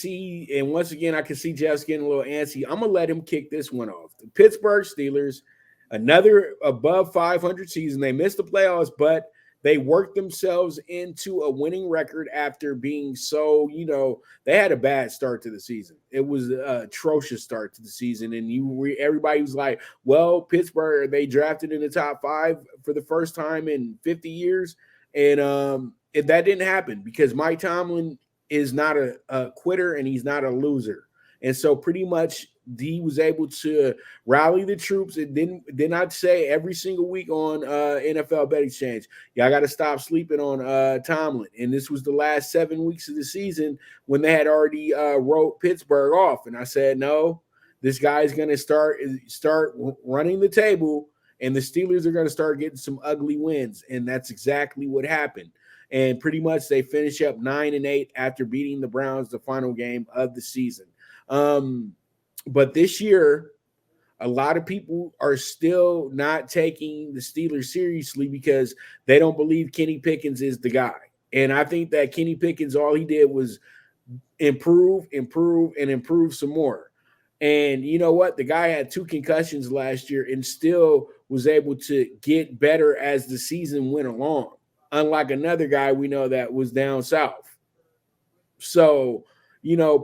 see, and once again, I can see Jeff's getting a little antsy. I'm gonna let him kick this one off. The Pittsburgh Steelers, another above 500 season. They missed the playoffs, but they worked themselves into a winning record after being they had a bad start to the season. It was an atrocious start to the season, and everybody was like, "Well, Pittsburgh, they drafted in the top 5 for the first time in 50 years," and that didn't happen because Mike Tomlin is not a quitter and he's not a loser. And so pretty much he was able to rally the troops and did not say every single week on NFL Bet Exchange, y'all got to stop sleeping on Tomlin. And this was the last 7 weeks of the season when they had already wrote Pittsburgh off. And I said, no, this guy's going to start running the table, and the Steelers are going to start getting some ugly wins. And that's exactly what happened. And pretty much they finish up 9-8 after beating the Browns the final game of the season. But this year, a lot of people are still not taking the Steelers seriously because they don't believe Kenny Pickens is the guy. And I think that Kenny Pickens, all he did was improve, and improve some more. And you know what? The guy had 2 concussions last year and still was able to get better as the season went along, unlike another guy we know that was down south. So,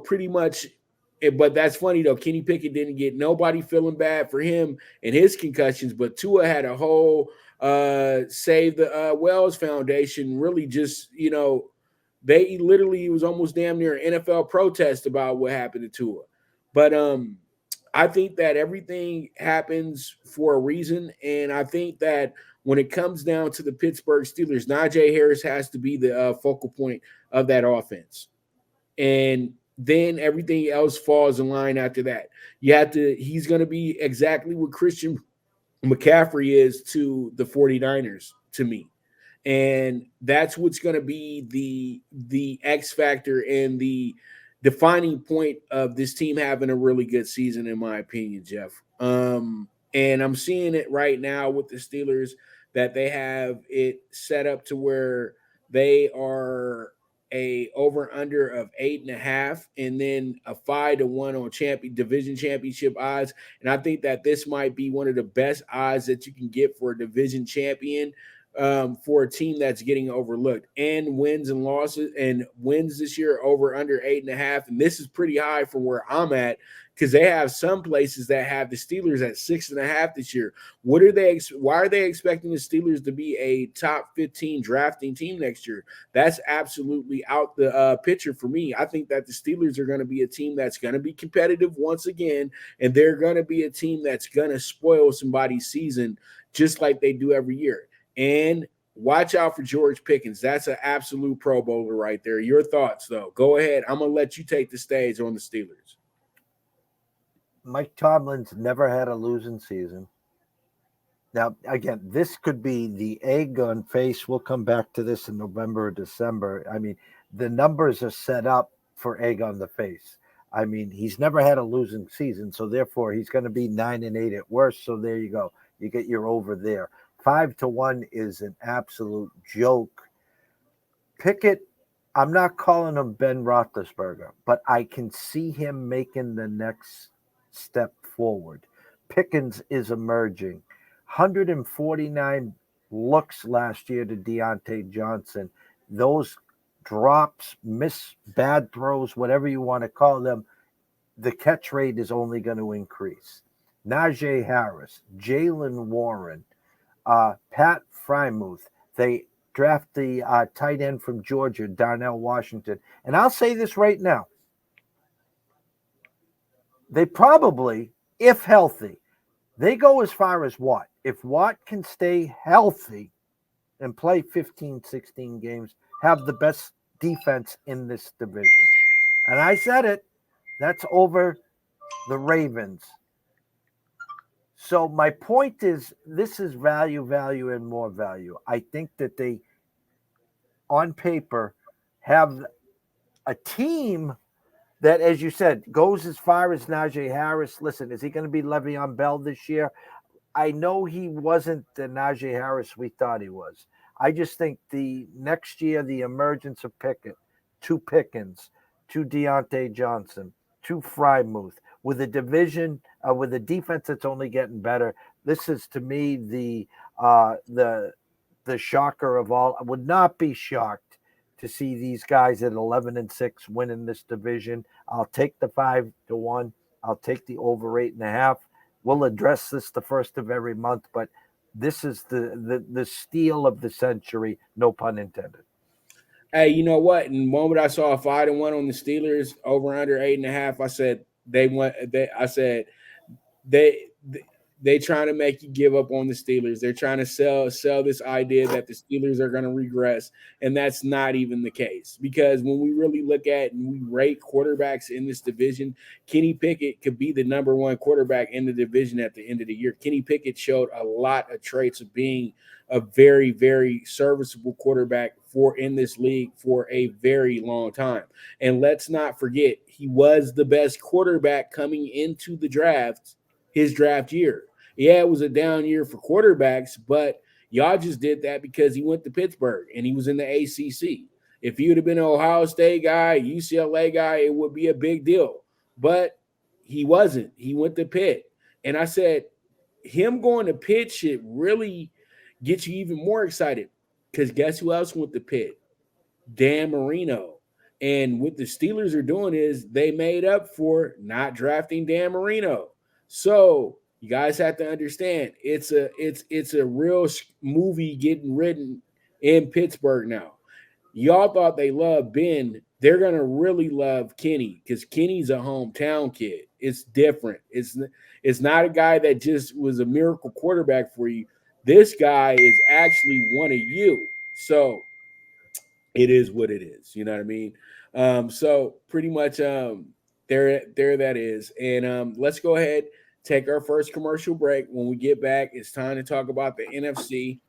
pretty much, but that's funny though. Kenny Pickett didn't get nobody feeling bad for him and his concussions, but Tua had a whole Save the Wells Foundation really just, they literally, it was almost damn near an NFL protest about what happened to Tua. But I think that everything happens for a reason, and I think that when it comes down to the Pittsburgh Steelers, Najee Harris has to be the focal point of that offense. And then everything else falls in line after that. He's going to be exactly what Christian McCaffrey is to the 49ers to me. And that's what's going to be the X factor and the defining point of this team having a really good season, in my opinion, Jeff. And I'm seeing it right now with the Steelers that they have it set up to where they are a over under of 8.5, and then a 5-1 on division championship odds. And I think that this might be one of the best odds that you can get for a division champion, for a team that's getting overlooked. And wins and losses, and wins this year over under 8.5. And this is pretty high from where I'm at, because they have some places that have the Steelers at 6.5 this year. Why are they expecting the Steelers to be a top 15 drafting team next year? That's absolutely out the picture for me. I think that the Steelers are going to be a team that's going to be competitive once again, and they're going to be a team that's going to spoil somebody's season just like they do every year. And watch out for George Pickens. That's an absolute Pro Bowler right there. Your thoughts, though. Go ahead. I'm going to let you take the stage on the Steelers. Mike Tomlin's never had a losing season. Now, again, this could be the egg on face. We'll come back to this in November or December. I mean, the numbers are set up for egg on the face. I mean, he's never had a losing season, so therefore he's going to be 9-8 at worst. So there you go. You get your over there. 5-1 is an absolute joke. Pickett, I'm not calling him Ben Roethlisberger, but I can see him making the next step forward. Pickens is emerging. 149 looks last year to Deontay Johnson. Those drops, bad throws, whatever you want to call them, the catch rate is only going to increase. Najee Harris, Jalen Warren, Pat Frymouth. They draft the tight end from Georgia, Darnell Washington. And I'll say this right now. They probably, if healthy, they go as far as Watt. If Watt can stay healthy and play 15, 16 games, have the best defense in this division. And I said it, that's over the Ravens. So my point is, this is value, and more value. I think that they, on paper, have a team that, as you said, goes as far as Najee Harris. Listen, is he going to be Le'Veon Bell this year? I know he wasn't the Najee Harris we thought he was. I just think the next year, the emergence of Pickett, to Pickens, to Deontay Johnson, to Frymuth, with a division, with a defense that's only getting better. This is to me the shocker of all. I would not be shocked to see these guys at 11-6 winning this division. I'll take the 5-1. I'll take the over 8.5. We'll address this the first of every month, but this is the steal of the century, no pun intended. Hey, you know what? In the moment I saw a 5-1 on the Steelers over under 8.5, I said they they trying to make you give up on the Steelers. They're trying to sell this idea that the Steelers are going to regress, and that's not even the case. Because when we really look at and we rate quarterbacks in this division, Kenny Pickett could be the number one quarterback in the division at the end of the year. Kenny Pickett showed a lot of traits of being a very, very serviceable quarterback for in this league for a very long time. And let's not forget, he was the best quarterback coming into the draft, his draft year. Yeah, it was a down year for quarterbacks, but y'all just did that because he went to Pittsburgh and he was in the ACC. If he would have been an Ohio State guy, UCLA guy, it would be a big deal. But he wasn't. He went to Pitt. And I said, him going to Pitt should really get you even more excited because guess who else went to Pitt? Dan Marino. And what the Steelers are doing is they made up for not drafting Dan Marino. So you guys have to understand it's a real movie getting written in Pittsburgh now. Y'all thought they loved Ben. They're gonna really love Kenny because Kenny's a hometown kid. It's different. It's not a guy that just was a miracle quarterback for you. This guy is actually one of you. So it is what it is. You know what I mean? So pretty much there that is. And let's go ahead, take our first commercial break. When we get back, it's time to talk about the NFC.